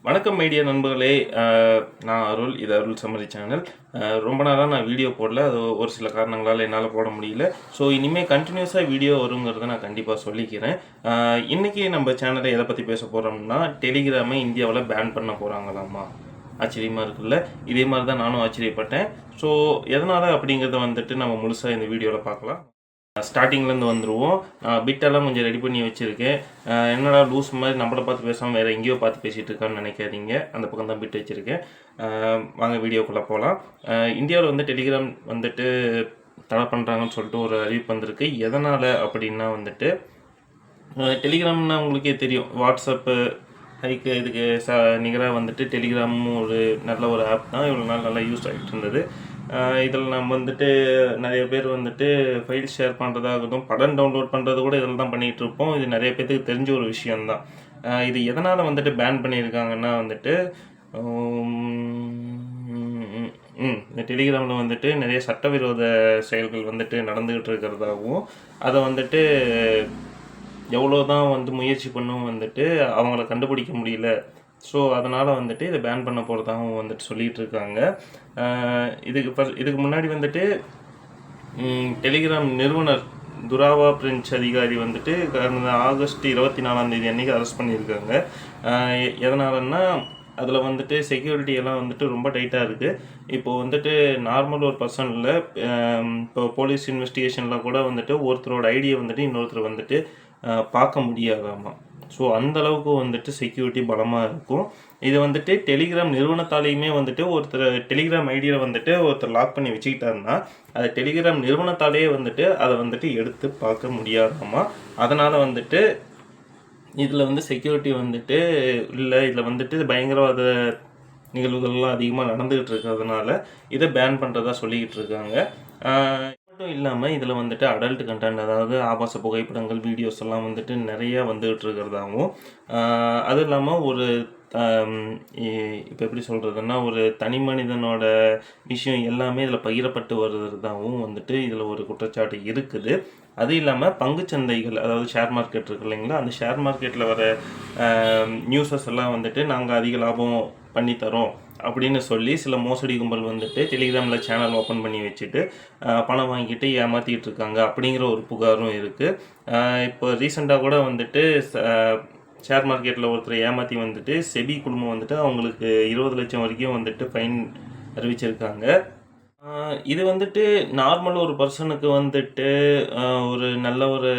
வணக்கம் மீடியா நண்பர்களே. நான் அருள். இது அருள் சம்மரி சேனல். ரொம்ப நாளாக நான் வீடியோ போடல. அது ஒரு சில காரணங்களால் என்னால் போட முடியல. ஸோ இனிமேல் கண்டினியூஸாக வீடியோ வருங்கிறத நான் கண்டிப்பாக சொல்லிக்கிறேன். இன்றைக்கி நம்ம சேனலை எதை பற்றி பேச போகிறோம்னா, டெலிகிராமை இந்தியாவில் பேன் பண்ண போகிறாங்களாமா. ஆச்சரியமாக இருக்குல்ல? இதே மாதிரி தான் நானும் ஆச்சரியப்பட்டேன். ஸோ எதனால் அப்படிங்கிறத வந்துட்டு நம்ம முழுசாக இந்த வீடியோவில் பார்க்கலாம். ஸ்டார்டிங்லேருந்து வந்துடுவோம். பிட்டெல்லாம் கொஞ்சம் ரெடி பண்ணி வச்சுருக்கேன். என்னடா லூஸ் மாதிரி நம்மளை பார்த்து பேசாமல் வேறு எங்கேயோ பார்த்து பேசிகிட்டு இருக்கான்னு நினைக்காதீங்க. அந்த பக்கம் தான் பிட் வச்சுருக்கேன். வாங்க வீடியோக்குள்ளே போகலாம். இந்தியாவில் வந்து டெலிகிராம் வந்துட்டு தடை பண்ணுறாங்கன்னு சொல்லிட்டு ஒரு அறிவிப்பு வந்திருக்கு. எதனால் அப்படின்னா வந்துட்டு டெலிகிராம்னா உங்களுக்கே தெரியும், வாட்ஸ்அப்பு ஹைக்கு இதுக்கு நிகராக வந்துட்டு டெலிகிராமும் ஒரு நல்ல ஒரு ஆப் தான். இவ்வளோ நாள் நல்லா யூஸ் ஆகிட்டு இருந்தது. இதில் நம்ம வந்துட்டு நிறைய பேர் வந்துட்டு ஃபைல் ஷேர் பண்ணுறதாகட்டும், படம் டவுன்லோட் பண்ணுறது கூட இதில் தான் பண்ணிகிட்டு இருப்போம். இது நிறைய பேருக்கு தெரிஞ்ச ஒரு விஷயந்தான். இது எதனால் வந்துட்டு பேன் பண்ணியிருக்காங்கன்னா வந்துட்டு இந்த டெலிகிராமில் வந்துட்டு நிறைய சட்டவிரோத செயல்கள் வந்துட்டு நடந்துக்கிட்டு இருக்கிறதாகவும், அதை வந்துட்டு எவ்வளோ தான் வந்து முயற்சி பண்ணும் வந்துட்டு அவங்கள கண்டுபிடிக்க முடியல. ஸோ அதனால் வந்துட்டு இதை பேன் பண்ண போகிறதாகவும் வந்துட்டு சொல்லிகிட்டு இருக்காங்க. இதுக்கு முன்னாடி வந்துட்டு டெலிகிராம் நிறுவனர் துராவா பிரெஞ்ச் அதிகாரி வந்துட்டு கடந்த ஆகஸ்ட் 24 அன்றைக்கி அரெஸ்ட் பண்ணியிருக்காங்க. எதனாலன்னா அதில் வந்துட்டு செக்யூரிட்டி எல்லாம் வந்துட்டு ரொம்ப டைட்டாக இருக்குது. இப்போது வந்துட்டு நார்மல் ஒரு பர்சனில் இப்போ போலீஸ் இன்வெஸ்டிகேஷனில் கூட வந்துட்டு ஒருத்தரோட ஐடியை வந்துட்டு இன்னொருத்தர் வந்துட்டு பார்க்க முடியாதாமா. ஸோ அந்தளவுக்கு வந்துட்டு செக்யூரிட்டி பலமாக இருக்கும். இது வந்துட்டு டெலிகிராம் நிறுவனத்தாலேயுமே வந்துட்டு ஒருத்தர் டெலிகிராம் ஐடியில் வந்துட்டு ஒருத்தர் லாக் பண்ணி வச்சுக்கிட்டாருன்னா அது டெலிகிராம் நிறுவனத்தாலேயே வந்துட்டு அதை வந்துட்டு எடுத்து பார்க்க முடியாதாமா. அதனால் வந்துட்டு இதில் வந்து செக்யூரிட்டி வந்துட்டு இல்லை, இதில் வந்துட்டு பயங்கரவாத நிகழ்வுகள்லாம் அதிகமாக நடந்துக்கிட்டு இருக்கிறதுனால இதை பேன் பண்ணுறதா சொல்லிக்கிட்டு இருக்காங்க. மட்டும் இல்லாமல் இதில் வந்துட்டு அடல்ட் கண்டென்ட், அதாவது ஆபாச புகைப்படங்கள், வீடியோஸ் எல்லாம் வந்துட்டு நிறைய வந்துகிட்டு இருக்கிறதாகவும், அதுவும் இல்லாமல் ஒரு இப்போ எப்படி சொல்கிறதுன்னா ஒரு தனி மனிதனோட விஷயம் எல்லாமே இதில் பகிரப்பட்டு வருவதாகவும் வந்துட்டு இதில் ஒரு குற்றச்சாட்டு இருக்குது. அது இல்லாமல் பங்குச்சந்தைகள், அதாவது ஷேர் மார்க்கெட் இருக்கு இல்லைங்களா, அந்த ஷேர் மார்க்கெட்டில் வர நியூஸஸ் எல்லாம் வந்துட்டு நாங்கள் அதிக லாபம் பண்ணித்தரோம் அப்படின்னு சொல்லி சில மோசடி கும்பல் வந்துட்டு டெலிகிராமில் சேனல் ஓப்பன் பண்ணி வச்சுட்டு பணம் வாங்கிட்டு ஏமாற்றிட்டு இருக்காங்க அப்படிங்கிற ஒரு புகாரும் இருக்குது. இப்போ ரீசெண்டாக கூட வந்துட்டு ஷேர் மார்க்கெட்டில் ஒருத்தர் ஏமாற்றி வந்துட்டு செபி குழுமம் வந்துட்டு அவங்களுக்கு 20 லட்சம் வரைக்கும் வந்துட்டு ஃபைன் அறிவிச்சிருக்காங்க. இது வந்துட்டு நார்மல் ஒரு பர்சனுக்கு வந்துட்டு ஒரு நல்ல ஒரு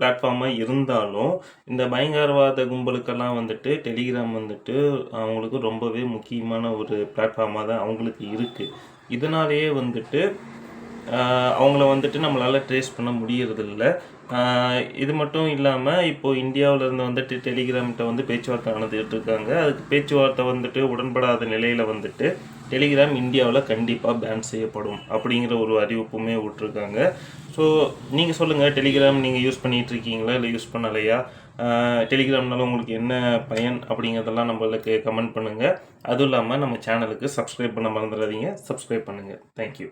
பிளாட்ஃபார்மாக இருந்தாலும் இந்த பயங்கரவாத கும்பலுக்கெல்லாம் வந்துட்டு டெலிகிராம் வந்துட்டு அவங்களுக்கு ரொம்பவே முக்கியமான ஒரு பிளாட்ஃபார்மாக தான் அவங்களுக்கு இருக்குது. இதனாலேயே வந்துட்டு அவங்கள வந்துட்டு நம்மளால் ட்ரேஸ் பண்ண முடியறதில்ல. இது மட்டும் இல்லாமல் இப்போது இந்தியாவிலேருந்து வந்துட்டு டெலிகிராம்கிட்ட வந்து பேச்சுவார்த்தை நடந்துகிட்டு இருக்காங்க. அதுக்கு பேச்சுவார்த்தை வந்துட்டு உடன்படாத நிலையில் வந்துட்டு டெலிகிராம் இந்தியாவில் கண்டிப்பாக பேன் செய்யப்படும் அப்படிங்கிற ஒரு அறிவிப்புமே விட்டுருக்காங்க. ஸோ நீங்கள் சொல்லுங்கள், டெலிகிராம் நீங்கள் யூஸ் பண்ணிகிட்டு இருக்கீங்களா இல்லை யூஸ் பண்ணலையா? டெலிகிராம்னால உங்களுக்கு என்ன பயன் அப்படிங்கிறதெல்லாம் நம்மளுக்கு கமெண்ட் பண்ணுங்கள். அதுவும் இல்லாமல் நம்ம சேனலுக்கு சப்ஸ்கிரைப் பண்ண மறந்துடாதீங்க. சப்ஸ்கிரைப் பண்ணுங்கள். தேங்க்யூ.